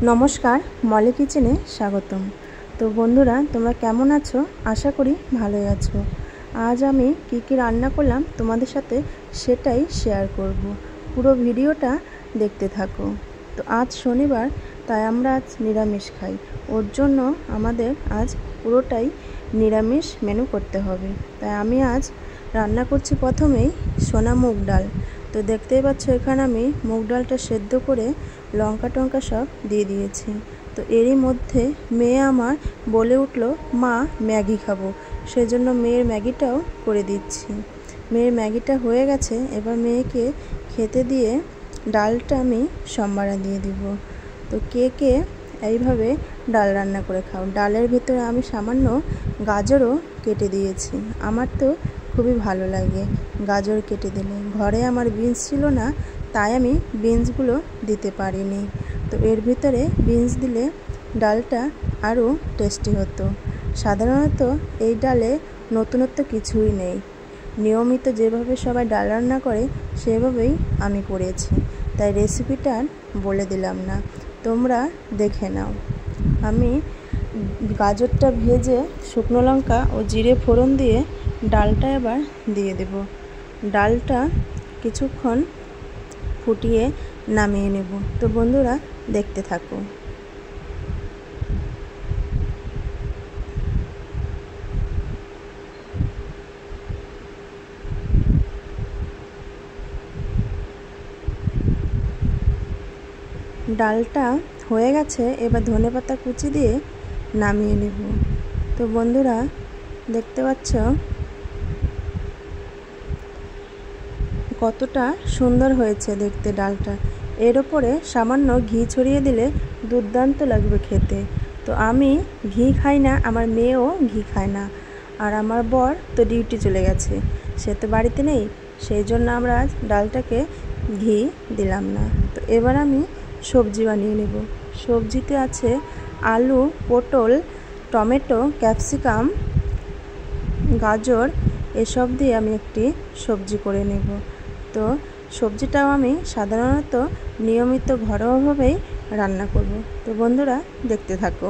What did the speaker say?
नमस्कार मले किचेने स्वागतम। तो बंधुरा तोमरा केमन आछो? आशा करी भालोई आछो। आज आमी की रान्ना करलाम तोमादेर साथे सेटाई शेयर करब। पुरो भिडियोटा देखते थाको। तो आज शनिवार ताई आमरा आज निरामिष खाई। ओर जोन्नो आमादेर आज पुरोटाई निरामिष मेनू करते होबे। ताई आमी आज रान्ना करछि प्रथमेई सोना मुग डाल। तो देखतेई पाच्छो एखाने आमी मुग डालटा सेদ্ধ करे लंका टंका सब दिए दिएछि। तो एरই मध्य मेये आमार बोले उठलो मा मैगी खाबो, सेजोन्नो मेयेर मैगीटाओ करे दिচ্ছি। मेयेर मैगीटा हये गेছে, एबार मेयेके खेते दिए डालटा आमी सम्बारा दिए দিব। तो के के এইভাবে ডাল রান্না করে খাও। ডালের ভিতরে আমি সামান্য গাজরও কেটে দিয়েছি। আমার তো খুবই ভালো লাগে গাজর কেটে দিলে। ঘরে আমার বিনস ছিল না, তাই আমি বিনসগুলো দিতে পারিনি। তো এর ভিতরে বিনস দিলে ডালটা আরও টেস্টি হতো। সাধারণত এই ডালে নতুনত্ব কিছুই নেই, নিয়মিত যেভাবে সবাই ডাল রান্না করে সেভাবেই আমি করেছি, তাই রেসিপিটা বলে দিলাম না, তোমরা দেখে নাও। আমি গাজরটা ভেজে শুকনো লঙ্কা ও জিরে ফোড়ন দিয়ে ডালটা এবার দিয়ে দেব। ডালটা কিছুক্ষণ ফুটিয়ে নামিয়ে নেব। তো বন্ধুরা দেখতে থাকো। ডালটা হয়ে গেছে, এবার ধনেপাতা কুচি দিয়ে নামিয়ে নেব। তো বন্ধুরা দেখতে পাচ্ছ কতটা সুন্দর হয়েছে দেখতে ডালটা। এর উপরে সামান্য ঘি ছড়িয়ে দিলে দুর্দান্ত লাগবে খেতে। তো আমি ঘি খাই না, আমার মেয়েও ঘি খায় না, আর আমার বর তো ডিউটি চলে গেছে, সে তো বাড়িতে নেই, সেই জন্য আমরা আজ ডালটাকে ঘি দিলাম না। তো এবার আমি সবজি বানিয়ে নেব। সবজিতে আছে আলু, পটল, টমেটো, ক্যাপসিকাম, গাজর, এসব দিয়ে আমি একটি সবজি করে নেব। তো সবজিটাও আমি সাধারণত নিয়মিত ঘরোয়াভাবেই রান্না করব। তো বন্ধুরা দেখতে থাকো।